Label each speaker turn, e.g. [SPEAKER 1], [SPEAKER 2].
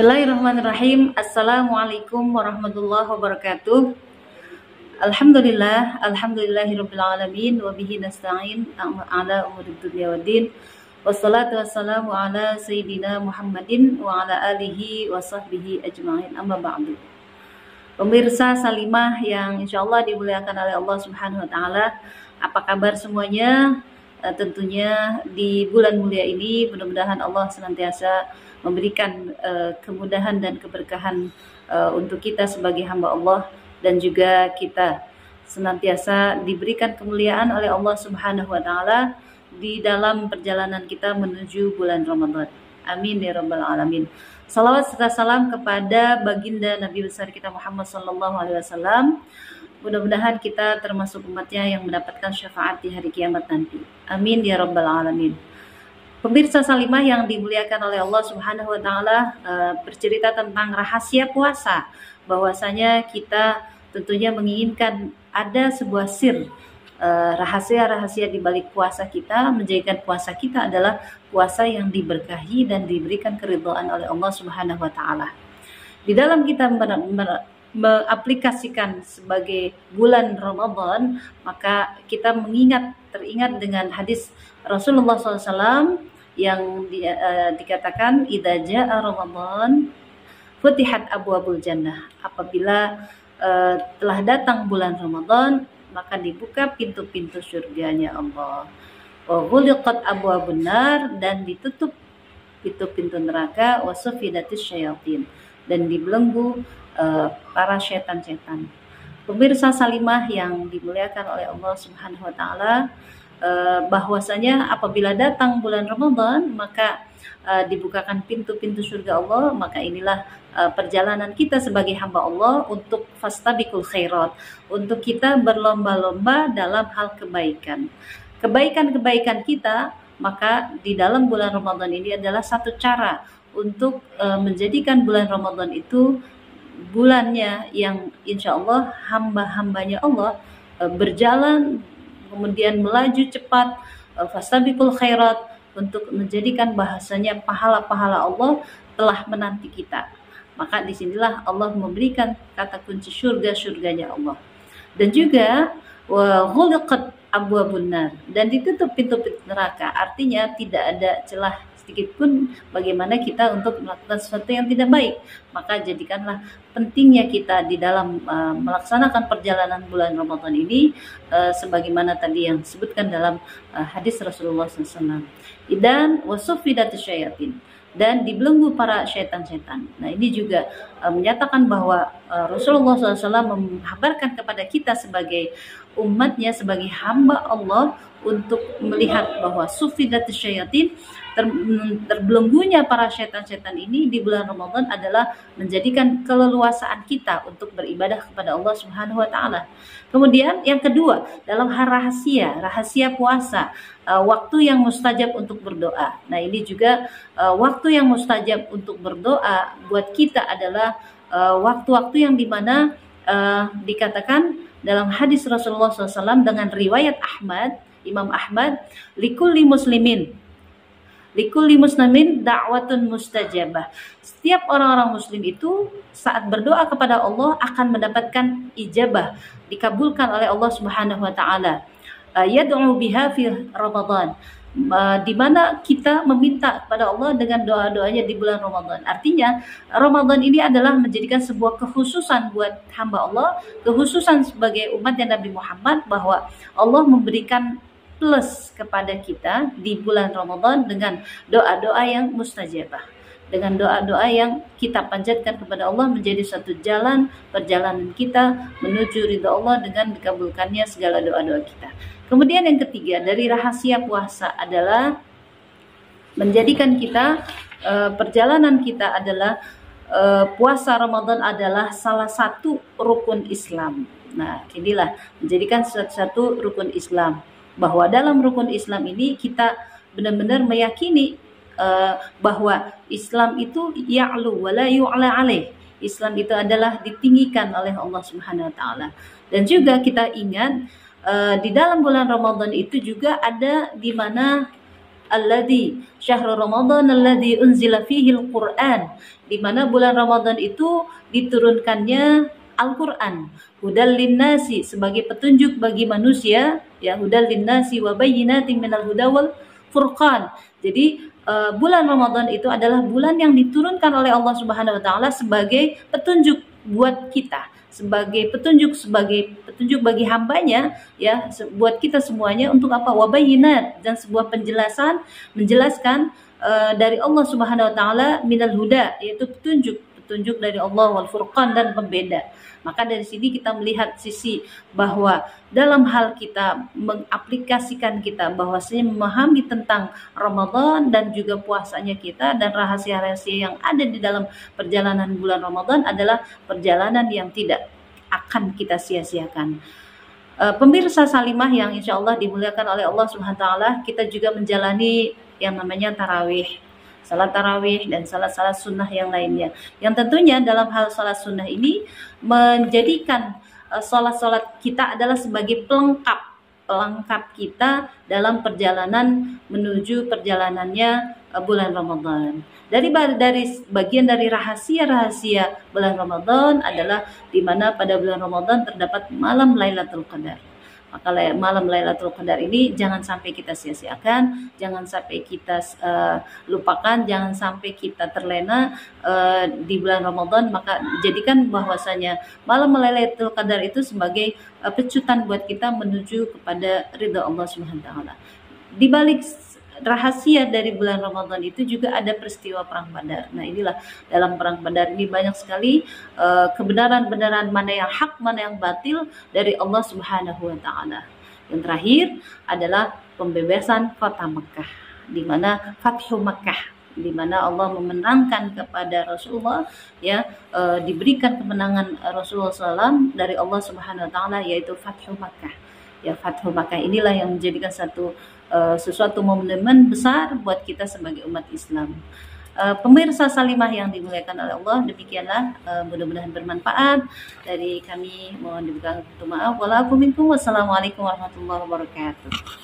[SPEAKER 1] Bismillahirrahmanirrahim. Assalamualaikum warahmatullahi wabarakatuh. Alhamdulillahirabbil alamin wa bihi nasta'in ala umurid dunya waddin. Wassalatu wassalamu ala sayyidina Muhammadin wa ala alihi wa sahbihi ajma'in. Amma ba'du. Pemirsa Salimah yang insyaallah dimuliakan oleh Allah Subhanahu wa taala, apa kabar semuanya? Tentunya di bulan mulia ini mudah-mudahan Allah senantiasa memberikan kemudahan dan keberkahan untuk kita sebagai hamba Allah, dan juga kita senantiasa diberikan kemuliaan oleh Allah Subhanahu wa taala di dalam perjalanan kita menuju bulan Ramadan. Amin ya rabbal alamin. Salawat serta salam kepada baginda Nabi besar kita Muhammad sallallahu alaihi wasallam. Mudah-mudahan kita termasuk umatnya yang mendapatkan syafaat di hari kiamat nanti. Amin ya rabbal alamin. Pemirsa Salimah yang dimuliakan oleh Allah Subhanahu wa taala, bercerita tentang rahasia puasa, bahwasanya kita tentunya menginginkan ada sebuah rahasia-rahasia di balik puasa kita, menjadikan puasa kita adalah puasa yang diberkahi dan diberikan keridhaan oleh Allah Subhanahu wa taala. Di dalam kita mengaplikasikan sebagai bulan Ramadan, maka kita teringat dengan hadis Rasulullah SAW yang dikatakan idza jaa Ramadan futihat abwabul jannah. Apabila telah datang bulan Ramadan, maka dibuka pintu-pintu surganya Allah. Wa ghuliqat abwabun nar, dan ditutup pintu-pintu neraka, wa sufidatis syayatin, dan dibelenggu para setan-setan. Pemirsa Salimah yang dimuliakan oleh Allah Subhanahu wa taala, bahwasanya apabila datang bulan Ramadan, maka dibukakan pintu-pintu surga Allah. Maka inilah perjalanan kita sebagai hamba Allah untuk fastabiqul khairat, untuk kita berlomba-lomba dalam hal kebaikan. Kebaikan-kebaikan kita, maka di dalam bulan Ramadan ini adalah satu cara untuk menjadikan bulan Ramadan itu bulannya yang insya Allah hamba-hambanya Allah berjalan, kemudian melaju cepat, fastabiqul khairat, untuk menjadikan bahasanya pahala-pahala Allah telah menanti kita. Maka disinilah Allah memberikan kata kunci surganya Allah. Dan juga wa ghuliqat abwabun nar, dan ditutup pintu-pintu neraka. Artinya tidak ada celah sedikit pun bagaimana kita untuk melakukan sesuatu yang tidak baik. Maka jadikanlah pentingnya kita di dalam melaksanakan perjalanan bulan Ramadan ini, sebagaimana tadi yang disebutkan dalam hadis Rasulullah SAW. Dan wasufidatus syayatin, dan dibelenggu para syaitan-syaitan. Nah, ini juga menyatakan bahwa Rasulullah SAW menghabarkan kepada kita sebagai umatnya, sebagai hamba Allah, untuk melihat bahwa sufidatus syayatin, terbelenggunya para syaitan-syaitan ini di bulan Ramadan adalah menjadikan keleluasaan kita untuk beribadah kepada Allah Subhanahu wa taala. Kemudian yang kedua, dalam hal rahasia puasa, waktu yang mustajab untuk berdoa. Nah, ini juga waktu yang mustajab untuk berdoa buat kita adalah waktu-waktu yang dimana dikatakan dalam hadis Rasulullah SAW dengan riwayat Imam Ahmad, likulli muslimin da'watun mustajabah. Setiap orang-orang muslim itu saat berdoa kepada Allah akan mendapatkan ijabah, dikabulkan oleh Allah Subhanahu wa taala. Yad'u biha fi Ramadan, di mana kita meminta kepada Allah dengan doa-doanya di bulan Ramadan. Artinya Ramadan ini adalah menjadikan sebuah kekhususan buat hamba Allah, kekhususan sebagai umatnya Nabi Muhammad, bahwa Allah memberikan plus kepada kita di bulan Ramadan dengan doa-doa yang mustajabah, dengan doa-doa yang kita panjatkan kepada Allah, menjadi satu perjalanan kita menuju ridha Allah dengan dikabulkannya segala doa-doa kita. Kemudian yang ketiga dari rahasia puasa adalah menjadikan kita perjalanan kita adalah puasa Ramadan adalah salah satu rukun Islam. Nah, inilah menjadikan satu rukun Islam, bahwa dalam rukun Islam ini kita benar-benar meyakini bahwa Islam itu ya'lu wa la yu'la alaih. Islam itu adalah ditinggikan oleh Allah Subhanahu wa taala. Dan juga kita ingat di dalam bulan Ramadan itu juga ada di mana syahrul Ramadan alladzi unzila fihi al-Qur'an, di mana bulan Ramadan itu diturunkannya Al-Qur'an, hudal linnasi, sebagai petunjuk bagi manusia, ya, hudal linnasi wa bayyinatin minal huda wal furqan. Jadi bulan Ramadan itu adalah bulan yang diturunkan oleh Allah Subhanahu wa taala sebagai petunjuk buat kita, sebagai petunjuk bagi hambanya, ya, buat kita semuanya. Untuk apa? Wabayinat, dan sebuah menjelaskan dari Allah Subhanahu wa taala, minal huda, yaitu petunjuk dari Allah, wal furqan, dan pembeda. Maka dari sini kita melihat sisi bahwa dalam hal kita mengaplikasikan, kita bahwasanya memahami tentang Ramadan dan juga puasanya kita dan rahasia-rahasia yang ada di dalam perjalanan bulan Ramadan adalah perjalanan yang tidak akan kita sia-siakan. Pemirsa Salimah yang insya Allah dimuliakan oleh Allah Subhanahu wa taala, kita juga menjalani yang namanya tarawih, salat tarawih, dan salat-salat sunnah yang lainnya. Yang tentunya dalam hal salat sunnah ini menjadikan salat-salat kita adalah sebagai pelengkap kita dalam perjalanan menuju perjalanannya bulan Ramadan. Dari bagian dari rahasia-rahasia bulan Ramadan adalah di mana pada bulan Ramadan terdapat malam Lailatul Qadar. Maka malam Lailatul Qadar ini jangan sampai kita sia-siakan, jangan sampai kita lupakan, jangan sampai kita terlena di bulan Ramadan. Maka jadikan bahwasanya malam Lailatul Qadar itu sebagai pecutan buat kita menuju kepada ridha Allah Subhanahu wa taala. Di balik rahasia dari bulan Ramadan itu juga ada peristiwa perang Badar. Nah, inilah dalam perang Badar ini banyak sekali kebenaran-kebenaran, mana yang hak, mana yang batil dari Allah Subhanahu wa taala. Yang terakhir adalah pembebasan kota Mekah, di mana Fathu Mekah, di mana Allah memenangkan kepada Rasulullah, ya, diberikan kemenangan Rasulullah SAW dari Allah Subhanahu wa taala, yaitu Fathu Mekah. Ya, Fathu Mekah inilah yang menjadikan sesuatu momen besar buat kita sebagai umat Islam. Pemirsa Salimah yang dimuliakan oleh Allah, demikianlah, mudah-mudahan bermanfaat. Dari kami mohon dibuka pintu maaf. Wassalamualaikum warahmatullahi wabarakatuh.